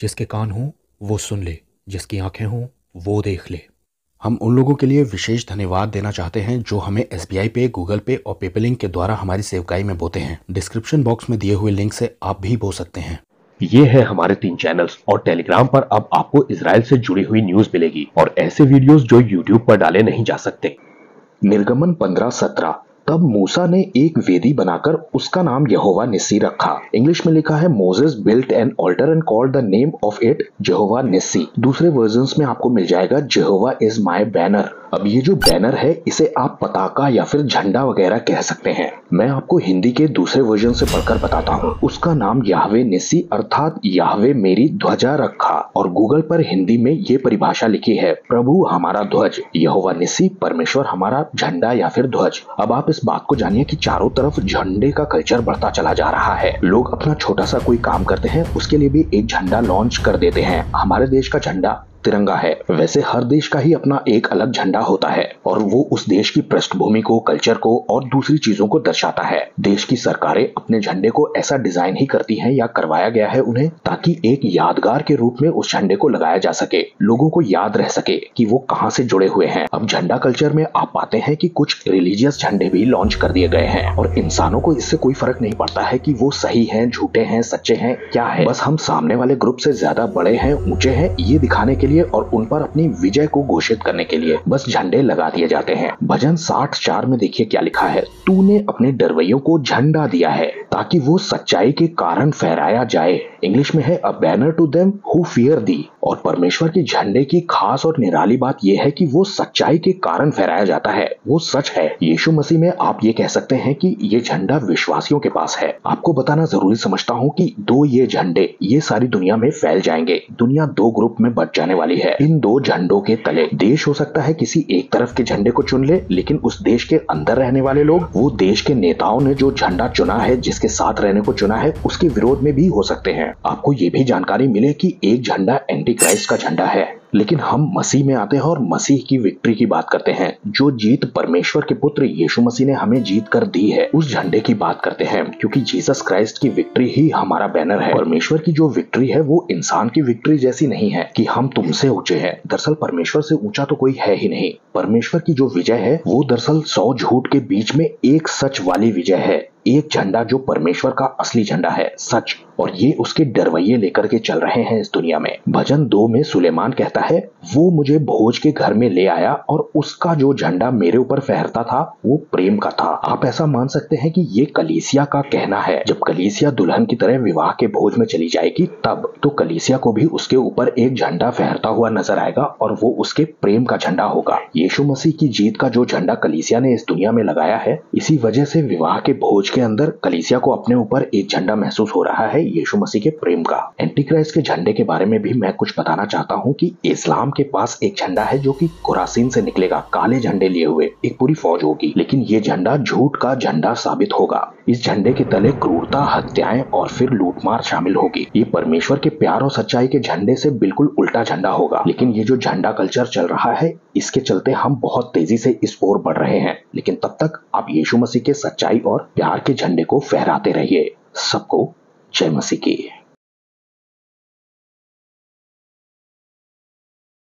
जिसके कान हों वो सुन ले, जिसकी आंखें हों वो देख ले। हम उन लोगों के लिए विशेष धन्यवाद देना चाहते हैं जो हमें SBI पे, गूगल पे और पेपलिंक के द्वारा हमारी सेवकाई में बोते हैं। डिस्क्रिप्शन बॉक्स में दिए हुए लिंक से आप भी बो सकते हैं। ये है हमारे 3 चैनल्स और टेलीग्राम पर अब आपको इजराइल से जुड़ी हुई न्यूज मिलेगी और ऐसे वीडियोस जो यूट्यूब पर डाले नहीं जा सकते। निर्गमन 15:17 तब मूसा ने एक वेदी बनाकर उसका नाम यहोवा निस्सी रखा। इंग्लिश में लिखा है Moses built an altar and called the name of it Jehovah Nissi. दूसरे वर्जन्स में आपको मिल जाएगा यहोवा इज माय बैनर। अब ये जो बैनर है इसे आप पताका या फिर झंडा वगैरह कह सकते हैं। मैं आपको हिंदी के दूसरे वर्जन से पढ़कर बताता हूँ। उसका नाम याहवे निस्सी अर्थात याहवे मेरी ध्वजा रखा और गूगल पर हिंदी में ये परिभाषा लिखी है, प्रभु हमारा ध्वज, यहोवा निस्सी परमेश्वर हमारा झंडा या फिर ध्वज। अब आप इस बात को जानिए कि चारों तरफ झंडे का कल्चर बढ़ता चला जा रहा है। लोग अपना छोटा सा कोई काम करते हैं उसके लिए भी एक झंडा लॉन्च कर देते हैं। हमारे देश का झंडा तिरंगा है। वैसे हर देश का ही अपना एक अलग झंडा होता है और वो उस देश की पृष्ठभूमि को, कल्चर को और दूसरी चीजों को दर्शाता है। देश की सरकारें अपने झंडे को ऐसा डिजाइन ही करती हैं या करवाया गया है उन्हें ताकि एक यादगार के रूप में उस झंडे को लगाया जा सके, लोगों को याद रह सके कि वो कहां से जुड़े हुए हैं। अब झंडा कल्चर में आप पाते हैं कि कुछ रिलीजियस झंडे भी लॉन्च कर दिए गए हैं और इंसानों को इससे कोई फर्क नहीं पड़ता है कि वो सही हैं, झूठे हैं, सच्चे हैं, क्या है। बस हम सामने वाले ग्रुप से ज्यादा बड़े हैं, ऊंचे हैं, ये दिखाने के लिए और उन पर अपनी विजय को घोषित करने के लिए बस झंडे लगा दिए जाते हैं। भजन 60:4 में देखिए क्या लिखा है, तूने अपने डरवैयों को झंडा दिया है ताकि वो सच्चाई के कारण फहराया जाए। इंग्लिश में है a banner to them who fear thee. और परमेश्वर के झंडे की खास और निराली बात यह है कि वो सच्चाई के कारण फहराया जाता है, वो सच है। यीशु मसीह में आप ये कह सकते हैं कि ये झंडा विश्वासियों के पास है। आपको बताना जरूरी समझता हूँ कि दो ये झंडे ये सारी दुनिया में फैल जाएंगे। दुनिया 2 ग्रुप में बट जाने वाली है। इन 2 झंडों के तले देश हो सकता है किसी एक तरफ के झंडे को चुन ले, लेकिन उस देश के अंदर रहने वाले लोग, वो देश के नेताओं ने जो झंडा चुना है, जिसके साथ रहने को चुना है, उसके विरोध में भी हो सकते हैं। आपको ये भी जानकारी मिले कि एक झंडा एंटी क्राइस्ट का झंडा है। लेकिन हम मसीह में आते हैं और मसीह की विक्ट्री की बात करते हैं। जो जीत परमेश्वर के पुत्र यीशु मसीह ने हमें जीत कर दी है, उस झंडे की बात करते हैं, क्योंकि जीसस क्राइस्ट की विक्ट्री ही हमारा बैनर है। परमेश्वर की जो विक्ट्री है वो इंसान की विक्ट्री जैसी नहीं है कि हम तुमसे ऊंचे हैं। दरअसल परमेश्वर से ऊंचा तो कोई है ही नहीं। परमेश्वर की जो विजय है वो दरअसल 100 झूठ के बीच में एक सच वाली विजय है। एक झंडा जो परमेश्वर का असली झंडा है, सच, और ये उसके डरवैये लेकर के चल रहे हैं इस दुनिया में। भजन 2 में सुलेमान कहता है, वो मुझे भोज के घर में ले आया और उसका जो झंडा मेरे ऊपर फहरता था वो प्रेम का था। आप ऐसा मान सकते हैं कि ये कलीसिया का कहना है। जब कलीसिया दुल्हन की तरह विवाह के भोज में चली जाएगी तब तो कलीसिया को भी उसके ऊपर एक झंडा फहरता हुआ नजर आएगा और वो उसके प्रेम का झंडा होगा। यीशु मसीह की जीत का जो झंडा कलीसिया ने इस दुनिया में लगाया है, इसी वजह से विवाह के भोज के अंदर कलीसिया को अपने ऊपर एक झंडा महसूस हो रहा है, यीशु मसीह के प्रेम का। एंटी क्राइस्ट के झंडे के बारे में भी मैं कुछ बताना चाहता हूँ कि इस्लाम के पास एक झंडा है जो कि खुरासीन से निकलेगा, काले झंडे लिए हुए एक पूरी फौज होगी, लेकिन ये झंडा झूठ का झंडा साबित होगा। इस झंडे के तले क्रूरता, हत्याएं और फिर लूटमार शामिल होगी। ये परमेश्वर के प्यार और सच्चाई के झंडे से बिल्कुल उल्टा झंडा होगा। लेकिन ये जो झंडा कल्चर चल रहा है, इसके चलते हम बहुत तेजी से इस ओर बढ़ रहे हैं। लेकिन तब तक आप यीशु मसीह के सच्चाई और प्यार के झंडे को फहराते रहिए। सबको जय मसीह की।